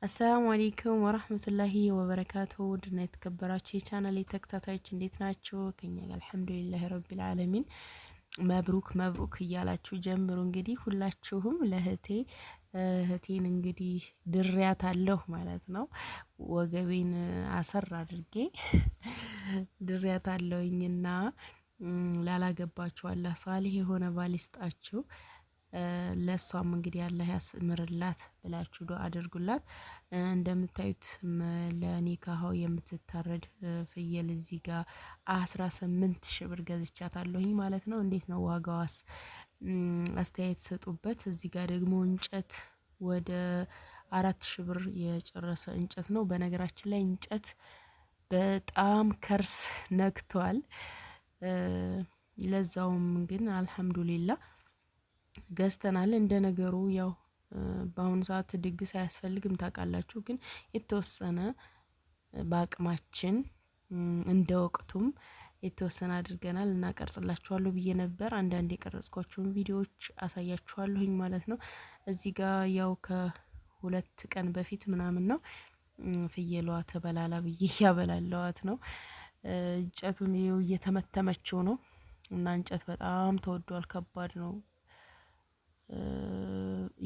አሰላሙ አለይኩም ወራህመቱላሂ ወበረካቱ። ድና የተከበራችሁ የቻናሌ ተከታታዮች እንዴት ናችሁ? ከኛ ጋር አልሐምዱሊላህ ረቢል ዓለሚን። መብሩክ መብሩክ እያላችሁ ጀምሩ። እንግዲህ ሁላችሁም እህቴን እንግዲህ ድሪያት አለሁ ማለት ነው። ወገቤን አሰር አድርጌ ድሪያት አለሁኝና ላላገባችሁ አላህ ሳሊህ የሆነ ባል ይስጣችሁ። ለሷም እንግዲህ አላህ ያስምርላት ብላችሁ ዱአ አድርጉላት። እንደምታዩት ለኒካሃው የምትታረድ ፍየል እዚህ ጋር 18 ሺህ ብር ገዝቻታለሁኝ ማለት ነው። እንዴት ነው ዋጋዋስ? አስተያየት ሰጡበት። እዚህ ጋር ደግሞ እንጨት ወደ 4 ሺህ ብር የጨረሰ እንጨት ነው። በነገራችን ላይ እንጨት በጣም ከርስ ነክቷል። ለዛውም ግን አልሐምዱሊላ ገዝተናል። እንደ ነገሩ ያው በአሁኑ ሰዓት ድግስ አያስፈልግም ታውቃላችሁ። ግን የተወሰነ በአቅማችን እንደ ወቅቱም የተወሰነ አድርገናል እና ቀርጽላችኋለሁ ብዬ ነበር። አንዳንድ የቀረጽኳቸውን ቪዲዮዎች አሳያችኋለሁኝ ማለት ነው። እዚህ ጋር ያው ከሁለት ቀን በፊት ምናምን ነው ፍየሏ ተበላላ ብዬ እያበላለዋት ነው። እንጨቱን እየተመተመችው ነው እና እንጨት በጣም ተወዷል፣ ከባድ ነው።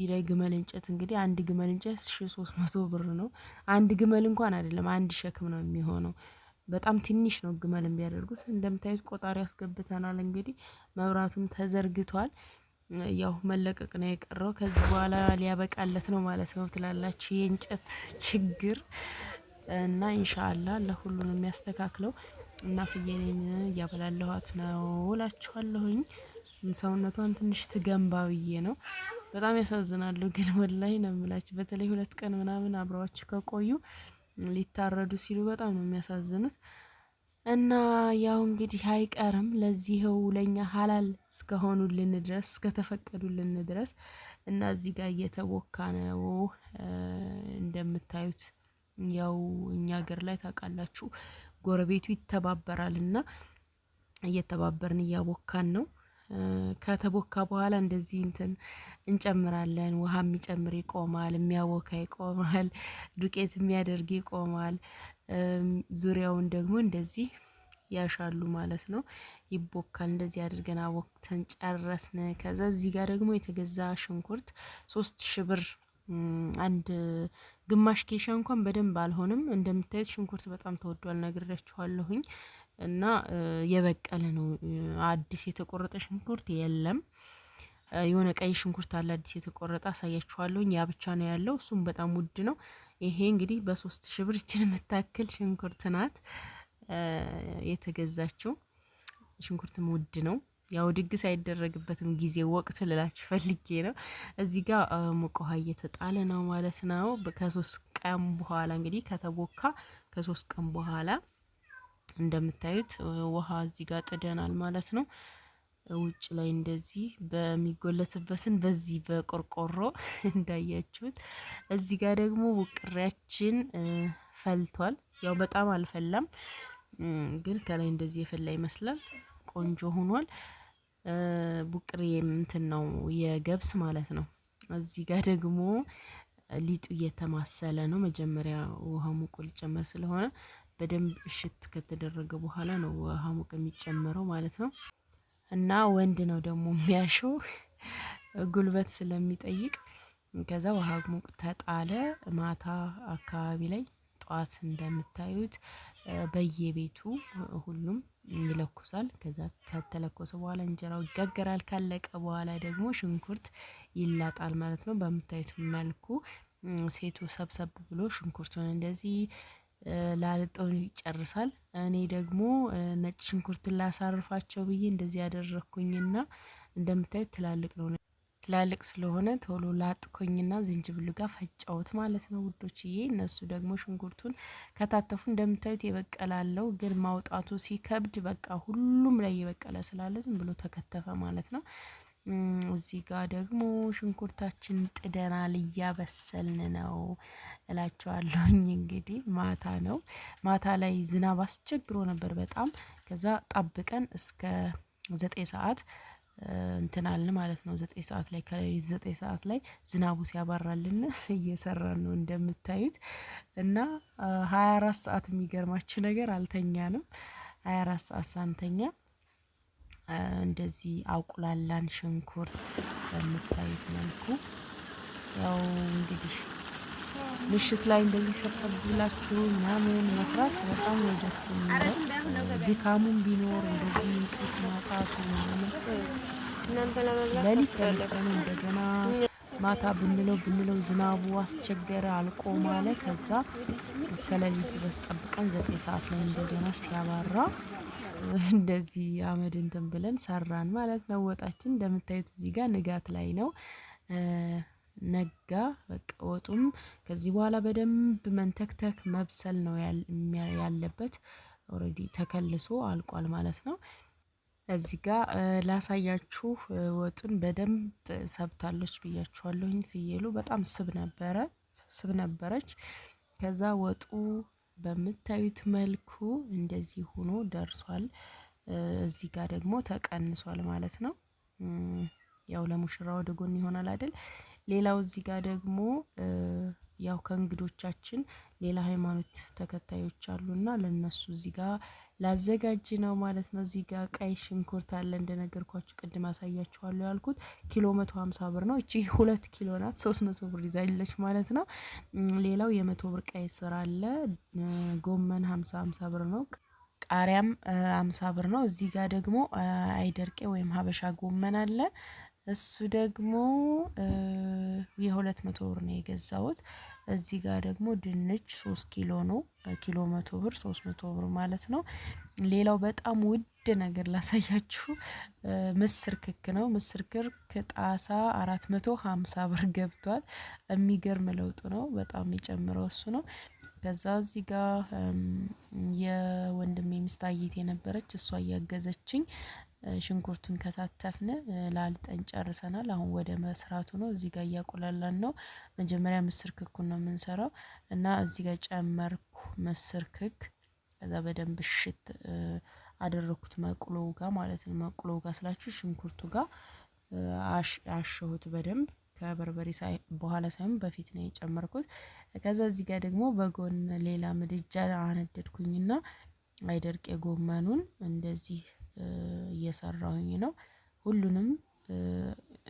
ይላይ ግመል እንጨት እንግዲህ አንድ ግመል እንጨት 1300 ብር ነው። አንድ ግመል እንኳን አይደለም፣ አንድ ሸክም ነው የሚሆነው። በጣም ትንሽ ነው ግመል ቢያደርጉት። እንደምታዩት ቆጣሪ ያስገብተናል። እንግዲህ መብራቱም ተዘርግቷል። ያው መለቀቅ ነው የቀረው። ከዚህ በኋላ ሊያበቃለት ነው ማለት ነው ትላላችሁ። የእንጨት ችግር እና ኢንሻአላህ ለሁሉንም የሚያስተካክለው እና ፍየሌን እያበላለኋት ነው እላችኋለሁኝ። ሰውነቷን ትንሽ ትገንባ ብዬ ነው። በጣም ያሳዝናሉ ግን ወላሂ ነው የምላችሁ። በተለይ 2 ቀን ምናምን አብረዋችሁ ከቆዩ ሊታረዱ ሲሉ በጣም ነው የሚያሳዝኑት። እና ያው እንግዲህ አይቀርም ለዚህው ለኛ ሀላል እስከሆኑልን ድረስ እስከተፈቀዱልን ድረስ እና እዚህ ጋር እየተቦካ ነው እንደምታዩት። ያው እኛ ሀገር ላይ ታውቃላችሁ ጎረቤቱ ይተባበራልና እየተባበርን እያቦካን ነው። ከተቦካ በኋላ እንደዚህ እንጨምራለን። ውሃ የሚጨምር ይቆማል፣ የሚያቦካ ይቆማል፣ ዱቄት የሚያደርግ ይቆማል። ዙሪያውን ደግሞ እንደዚህ ያሻሉ ማለት ነው። ይቦካል። እንደዚህ አድርገን አቦክተን ጨረስን። ከዛ እዚህ ጋር ደግሞ የተገዛ ሽንኩርት 3000 ብር አንድ ግማሽ ኬሻ እንኳን በደንብ አልሆንም። እንደምታዩት ሽንኩርት በጣም ተወዷል፣ ነግሬያችኋለሁኝ። እና የበቀለ ነው። አዲስ የተቆረጠ ሽንኩርት የለም። የሆነ ቀይ ሽንኩርት አለ አዲስ የተቆረጠ፣ አሳያችኋለሁኝ። ያ ብቻ ነው ያለው። እሱም በጣም ውድ ነው። ይሄ እንግዲህ በ3000 ብር ይችን የምታክል ሽንኩርት ናት የተገዛችው። ሽንኩርትም ውድ ነው። ያው ድግስ አይደረግበትም ጊዜ ወቅቱ ልላችሁ ፈልጌ ነው። እዚህ ጋር ሙቅ ውሃ እየተጣለ ነው ማለት ነው። ከ3 ቀን በኋላ እንግዲህ ከተቦካ ከ3 ቀን በኋላ እንደምታዩት ውሃ እዚህ ጋር ጥደናል ማለት ነው። ውጭ ላይ እንደዚህ በሚጎለትበትን በዚህ በቆርቆሮ እንዳያችሁት። እዚህ ጋር ደግሞ ውቅሪያችን ፈልቷል። ያው በጣም አልፈላም፣ ግን ከላይ እንደዚህ የፈላ ይመስላል። ቆንጆ ሆኗል። ቡቅሬ እንትን ነው የገብስ ማለት ነው። እዚህ ጋር ደግሞ ሊጡ እየተማሰለ ነው። መጀመሪያ ውሃ ሙቁ ሊጨመር ስለሆነ በደንብ እሽት ከተደረገ በኋላ ነው ውሃ ሙቅ የሚጨመረው ማለት ነው። እና ወንድ ነው ደግሞ የሚያሸው ጉልበት ስለሚጠይቅ። ከዛ ውሃ ሙቅ ተጣለ። ማታ አካባቢ ላይ ጧት እንደምታዩት በየቤቱ ሁሉም ይለኩሳል። ከዛ ከተለኮሰ በኋላ እንጀራው ይጋገራል። ካለቀ በኋላ ደግሞ ሽንኩርት ይላጣል ማለት ነው። በምታዩት መልኩ ሴቱ ሰብሰብ ብሎ ሽንኩርቱን እንደዚህ ላልጠው ይጨርሳል። እኔ ደግሞ ነጭ ሽንኩርትን ላሳርፋቸው ብዬ እንደዚህ ያደረኩኝና እንደምታዩት ትላልቅ ስለሆነ ቶሎ ላጥኮኝና ዝንጅብሉ ጋር ፈጫውት ማለት ነው ውዶችዬ። እነሱ ደግሞ ሽንኩርቱን ከታተፉ። እንደምታዩት የበቀላለው ግን ማውጣቱ ሲከብድ በቃ ሁሉም ላይ የበቀለ ስላለ ዝም ብሎ ተከተፈ ማለት ነው። እዚህ ጋር ደግሞ ሽንኩርታችን ጥደናል፣ እያበሰልን ነው እላቸዋለሁኝ። እንግዲህ ማታ ነው። ማታ ላይ ዝናብ አስቸግሮ ነበር በጣም። ከዛ ጠብቀን እስከ 9 ሰዓት እንትን አልን ማለት ነው። 9 ሰዓት ላይ ከሌሊት 9 ሰዓት ላይ ዝናቡ ሲያባራልን እየሰራን ነው እንደምታዩት። እና 24 ሰዓት የሚገርማችሁ ነገር አልተኛንም። 24 ሰዓት ሳንተኛ እንደዚህ አቁላላን ሽንኩርት በምታዩት መልኩ። ያው እንግዲህ ምሽት ላይ እንደዚህ ሰብሰብ ብላችሁ ምናምን መስራት በጣም ነው ደስ የሚለው። ድካሙም ቢኖር እንደዚህ እንቅልፍ ማጣቱ ምናምን ሌሊት ተነስተን እንደገና ማታ ብንለው ዝናቡ አስቸገረ አልቆም አለ። ከዛ እስከ ሌሊት ድረስ ጠብቀን 9 ሰዓት ላይ እንደገና ሲያባራ እንደዚህ አመድ እንትን ብለን ሰራን ማለት ነው። ወጣችን እንደምታዩት እዚህ ጋር ንጋት ላይ ነው። ነጋ በቃ ወጡም ከዚህ በኋላ በደንብ መንተክተክ መብሰል ነው ያለበት። ኦሬዲ ተከልሶ አልቋል ማለት ነው። እዚህ ጋር ላሳያችሁ ወጡን በደንብ ሰብታለች ብያችኋለሁኝ። ፍየሉ በጣም ስብ ነበረች። ከዛ ወጡ በምታዩት መልኩ እንደዚህ ሆኖ ደርሷል። እዚህ ጋር ደግሞ ተቀንሷል ማለት ነው። ያው ለሙሽራ ወደ ጎን ይሆናል አይደል? ሌላው እዚህ ጋር ደግሞ ያው ከእንግዶቻችን ሌላ ሃይማኖት ተከታዮች አሉና ለነሱ እዚህ ጋር ላዘጋጅ ነው ማለት ነው። እዚህ ጋር ቀይ ሽንኩርት አለ እንደነገርኳችሁ ቅድም አሳያችኋለሁ ያልኩት ኪሎ 150 ብር ነው። እቺ 2 ኪሎ ናት 300 ብር ይዛለች ማለት ነው። ሌላው የ100 ብር ቀይ ስር አለ። ጎመን 50 ብር ነው። ቃሪያም 50 ብር ነው። እዚህ ጋር ደግሞ አይደርቄ ወይም ሀበሻ ጎመን አለ። እሱ ደግሞ የ200 ብር ነው የገዛሁት። እዚህ ጋር ደግሞ ድንች 3 ኪሎ ነው። ኪሎ 100 ብር 300 ብር ማለት ነው። ሌላው በጣም ውድ ነገር ላሳያችሁ ምስር ክክ ነው። ምስር ክክ ጣሳ 450 ብር ገብቷል። የሚገርም ለውጥ ነው። በጣም የሚጨምረው እሱ ነው። ከዛ እዚህ ጋር የወንድሜ ሚስት አየት የነበረች እሷ እያገዘችኝ ሽንኩርቱን ከታተፍን ላልጠን ጨርሰናል። አሁን ወደ መስራቱ ነው። እዚህ ጋር እያቆላላን ነው። መጀመሪያ ምስር ክኩን ነው የምንሰራው እና እዚህ ጋር ጨመርኩ ምስር ክክ። ከዛ በደንብ እሽት አደረኩት መቁሎ ጋር ማለት ነው። መቁሎ ጋር ስላችሁ ሽንኩርቱ ጋር አሸሁት በደንብ ከበርበሬ በኋላ ሳይሆን በፊት ነው የጨመርኩት። ከዛ እዚህ ጋር ደግሞ በጎን ሌላ ምድጃ አነደድኩኝና አይደርቅ የጎመኑን እንደዚህ እየሰራሁኝ ነው። ሁሉንም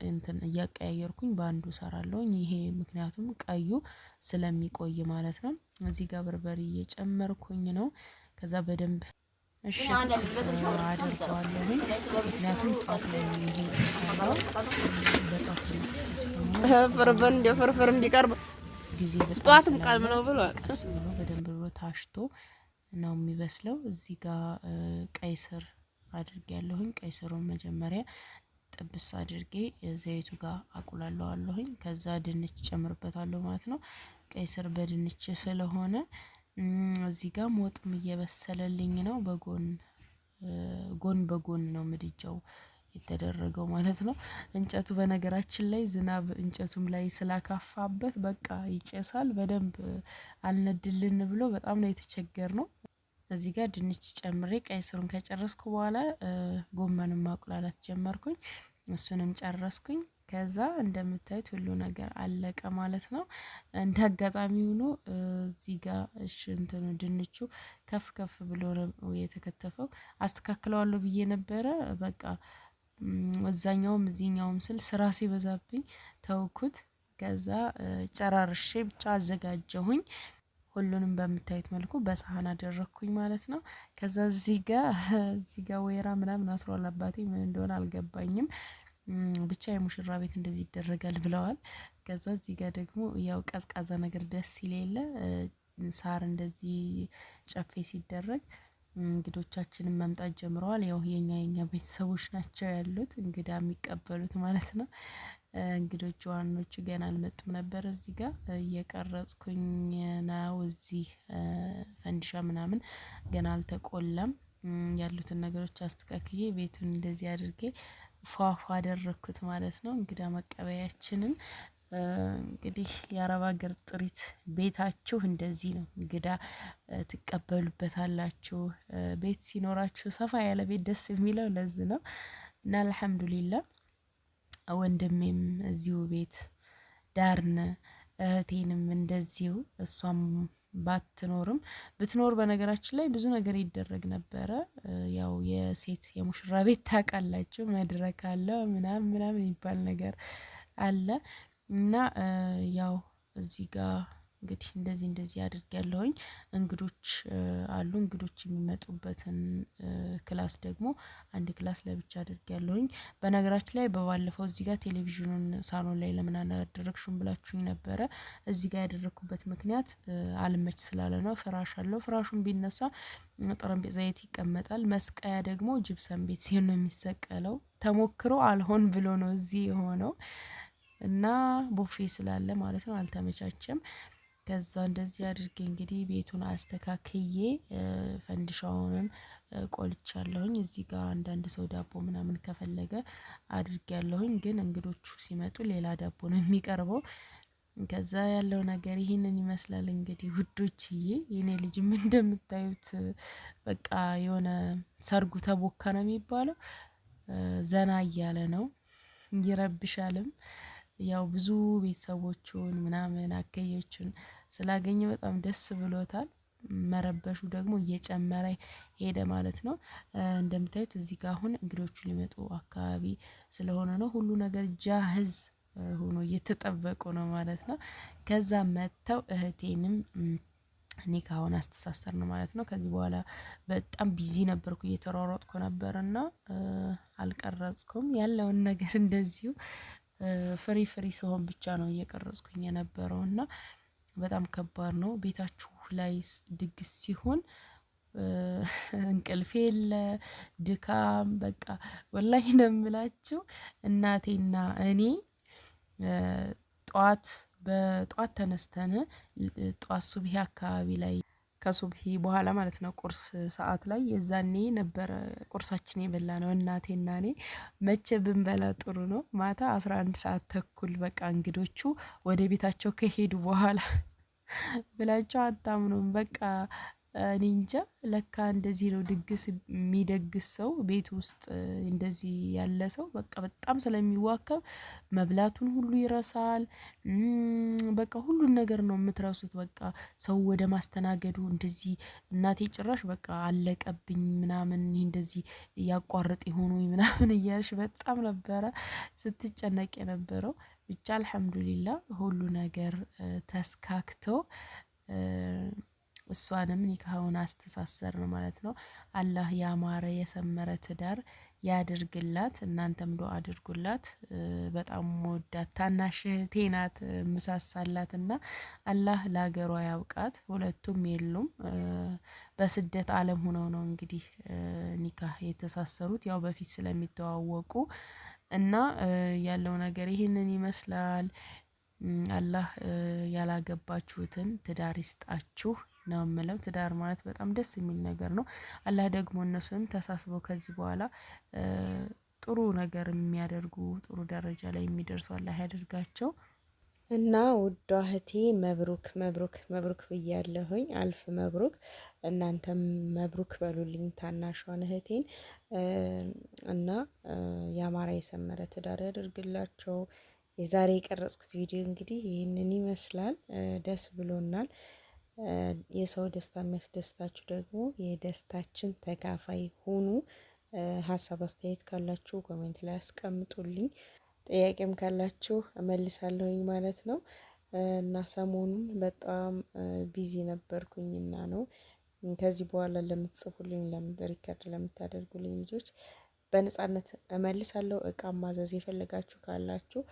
እንትን እያቀያየርኩኝ በአንዱ ሰራለሁኝ። ይሄ ምክንያቱም ቀዩ ስለሚቆይ ማለት ነው። እዚህ ጋር በርበሬ እየጨመርኩኝ ነው። ከዛ በደንብ እሺ አደርገዋለሁኝ። ምክንያቱም ጧት ላይ ይሄ ሰራው በጧት ፍርፍር እንደ ፍርፍር እንዲቀርብ ጊዜ በጧትም ቀልም ነው ብሏል። ቀስ ብሎ በደንብ ብሎ ታሽቶ ነው የሚበስለው። እዚህ ጋር ቀይ ስር አድርጌያለሁኝ። ቀይ ስሩን መጀመሪያ ጥብስ አድርጌ ዘይቱ ጋር አቁላለዋለሁኝ። ከዛ ድንች ጨምርበታለሁ ማለት ነው። ቀይ ስር በድንች ስለሆነ እዚህ ጋር ወጥም እየበሰለልኝ ነው። ጎን በጎን ነው ምድጃው የተደረገው ማለት ነው። እንጨቱ በነገራችን ላይ ዝናብ እንጨቱም ላይ ስላካፋበት በቃ ይጨሳል። በደንብ አልነድልን ብሎ በጣም ነው የተቸገር ነው። እዚህ ጋር ድንች ጨምሬ ቀይ ስሩን ከጨረስኩ በኋላ ጎመንም ማቁላላት ጀመርኩኝ። እሱንም ጨረስኩኝ። ከዛ እንደምታዩት ሁሉ ነገር አለቀ ማለት ነው። እንደ አጋጣሚ ሆኖ እዚህ ጋር እንትኑ ድንቹ ከፍ ብሎ ነው የተከተፈው። አስተካክለዋለሁ ብዬ ነበረ በቃ እዛኛውም እዚህኛውም ስል ስራ ሲበዛብኝ ተውኩት። ከዛ ጨራርሼ ብቻ አዘጋጀሁኝ። ሁሉንም በምታዩት መልኩ በሳህን አደረኩኝ ማለት ነው። ከዛ እዚህ ጋር ወይራ ምናምን አስሯል አባቴ ምን እንደሆነ አልገባኝም። ብቻ የሙሽራ ቤት እንደዚህ ይደረጋል ብለዋል። ከዛ እዚህ ጋር ደግሞ ያው ቀዝቃዛ ነገር ደስ ይሌለ ሳር እንደዚህ ጨፌ ሲደረግ እንግዶቻችንን መምጣት ጀምረዋል። ያው የኛ ቤተሰቦች ናቸው ያሉት እንግዳ የሚቀበሉት ማለት ነው። እንግዶቹ ዋኖቹ ገና አልመጡም ነበር። እዚህ ጋር እየቀረጽኩኝ ነው። እዚህ ፈንዲሻ ምናምን ገና አልተቆላም። ያሉትን ነገሮች አስተካክዬ ቤቱን እንደዚህ አድርጌ ፏፏ አደረኩት ማለት ነው። እንግዳ መቀበያችንን እንግዲህ የአረብ ሀገር ጥሪት ቤታችሁ እንደዚህ ነው። እንግዳ ትቀበሉበታላችሁ። ቤት ሲኖራችሁ ሰፋ ያለ ቤት ደስ የሚለው ለዚህ ነው። እና አልሐምዱሊላህ ወንድሜም እዚሁ ቤት ዳርን፣ እህቴንም እንደዚሁ እሷም ባትኖርም ብትኖር በነገራችን ላይ ብዙ ነገር ይደረግ ነበረ። ያው የሴት የሙሽራ ቤት ታውቃላችሁ፣ መድረክ አለ ምናምን ምናምን የሚባል ነገር አለ እና ያው እዚህ ጋር እንግዲህ እንደዚህ አድርጊያለሁኝ። እንግዶች አሉ። እንግዶች የሚመጡበትን ክላስ ደግሞ አንድ ክላስ ለብቻ አድርጊያለሁኝ። በነገራችን ላይ በባለፈው እዚህ ጋር ቴሌቪዥኑን ሳሎን ላይ ለምን አላደረግሽም ብላችሁኝ ነበረ። እዚህ ጋር ያደረግኩበት ምክንያት አልመች ስላለ ነው። ፍራሽ አለው። ፍራሹን ቢነሳ ጠረጴዛ የት ይቀመጣል? መስቀያ ደግሞ ጅብሰን ቤት ሲሆን ነው የሚሰቀለው። ተሞክሮ አልሆን ብሎ ነው እዚህ የሆነው እና ቦፌ ስላለ ማለት ነው አልተመቻቸም። ከዛ እንደዚህ አድርጌ እንግዲህ ቤቱን አስተካክዬ ፈንዲሻውንም ቆልቻለሁኝ። እዚህ ጋር አንዳንድ ሰው ዳቦ ምናምን ከፈለገ አድርጌያለሁኝ። ግን እንግዶቹ ሲመጡ ሌላ ዳቦ ነው የሚቀርበው። ከዛ ያለው ነገር ይህንን ይመስላል እንግዲህ ውዶችዬ። የኔ ልጅም እንደምታዩት በቃ የሆነ ሰርጉ ተቦካ ነው የሚባለው፣ ዘና እያለ ነው፣ ይረብሻልም። ያው ብዙ ቤተሰቦቹን ምናምን አከዮቹን ስላገኘ በጣም ደስ ብሎታል። መረበሹ ደግሞ እየጨመረ ሄደ ማለት ነው። እንደምታዩት እዚህ ጋር አሁን እንግዶቹ ሊመጡ አካባቢ ስለሆነ ነው ሁሉ ነገር ጃህዝ ሆኖ እየተጠበቁ ነው ማለት ነው። ከዛ መጥተው እህቴንም ኒካሁን አስተሳሰር ነው ማለት ነው። ከዚህ በኋላ በጣም ቢዚ ነበርኩ፣ እየተሯሯጥኩ ነበርና አልቀረጽኩም ያለውን ነገር እንደዚሁ ፍሪ ሲሆን ብቻ ነው እየቀረጽኩኝ የነበረው እና በጣም ከባድ ነው። ቤታችሁ ላይ ድግስ ሲሆን እንቅልፍ የለ ድካም፣ በቃ ወላሂ ነው የምላችሁ። እናቴና እኔ በጠዋት ተነስተን ጠዋት ሱብሂ አካባቢ ላይ ከሱብሂ በኋላ ማለት ነው ቁርስ ሰዓት ላይ የዛኔ ነበረ ቁርሳችን የበላ ነው እናቴና እኔ። መቼ ብንበላ ጥሩ ነው? ማታ 11 ሰዓት ተኩል በቃ እንግዶቹ ወደ ቤታቸው ከሄዱ በኋላ ብላቸው አታምኑም። በቃ እኔ እንጃ ለካ እንደዚህ ነው ድግስ የሚደግስ ሰው ቤት ውስጥ እንደዚህ ያለ ሰው በቃ በጣም ስለሚዋከብ መብላቱን ሁሉ ይረሳል። በቃ ሁሉን ነገር ነው የምትረሱት። በቃ ሰው ወደ ማስተናገዱ እንደዚህ እናቴ ጭራሽ በቃ አለቀብኝ ምናምን እንደዚህ ያቋርጥ የሆኑ ምናምን እያልሽ በጣም ነበረ ስትጨነቅ የነበረው። ብቻ አልሐምዱሊላ ሁሉ ነገር ተስካክቶ እሷንም ኒካሁን አስተሳሰር ነው ማለት ነው። አላህ ያማረ የሰመረ ትዳር ያድርግላት። እናንተም ዱአ አድርጉላት። በጣም ወዳት ታናሽ እህቴ ናት፣ ምሳሳላት እና አላህ ለሀገሯ ያብቃት። ሁለቱም የሉም በስደት ዓለም ሆነው ነው እንግዲህ ኒካህ የተሳሰሩት ያው በፊት ስለሚተዋወቁ እና ያለው ነገር ይህንን ይመስላል። አላህ ያላገባችሁትን ትዳር ይስጣችሁ ነው የምለው። ትዳር ማለት በጣም ደስ የሚል ነገር ነው። አላህ ደግሞ እነሱንም ተሳስበው ከዚህ በኋላ ጥሩ ነገር የሚያደርጉ ጥሩ ደረጃ ላይ የሚደርሱ አላህ ያደርጋቸው እና ውዷ እህቴ መብሩክ መብሩክ መብሩክ ብያለሁኝ። አልፍ መብሩክ። እናንተም መብሩክ በሉልኝ ታናሿን እህቴን እና ያማረ የሰመረ ትዳር ያደርግላቸው። የዛሬ የቀረጽኩት ቪዲዮ እንግዲህ ይህንን ይመስላል። ደስ ብሎናል። የሰው ደስታ የሚያስደስታችሁ ደግሞ የደስታችን ተካፋይ ሁኑ። ሀሳብ አስተያየት ካላችሁ ኮሜንት ላይ አስቀምጡልኝ። ጥያቄም ካላችሁ እመልሳለሁኝ ማለት ነው። እና ሰሞኑን በጣም ቢዚ ነበርኩኝና ነው። ከዚህ በኋላ ለምትጽፉልኝ ሪከርድ ለምታደርጉልኝ ልጆች በነጻነት እመልሳለሁ። እቃ ማዘዝ የፈለጋችሁ ካላችሁ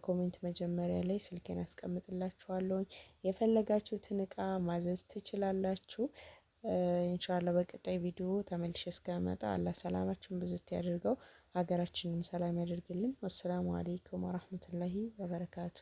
ኮሜንት መጀመሪያ ላይ ስልኬን አስቀምጥላችኋለሁኝ። የፈለጋችሁትን እቃ ማዘዝ ትችላላችሁ። ኢንሻአላህ በቀጣይ ቪዲዮ ተመልሼ እስከመጣ አላህ ሰላማችሁን ብዝት ያድርገው፣ ሀገራችንንም ሰላም ያደርግልን። ወሰላሙ አለይኩም ወራህመቱላሂ ወበረካቱ።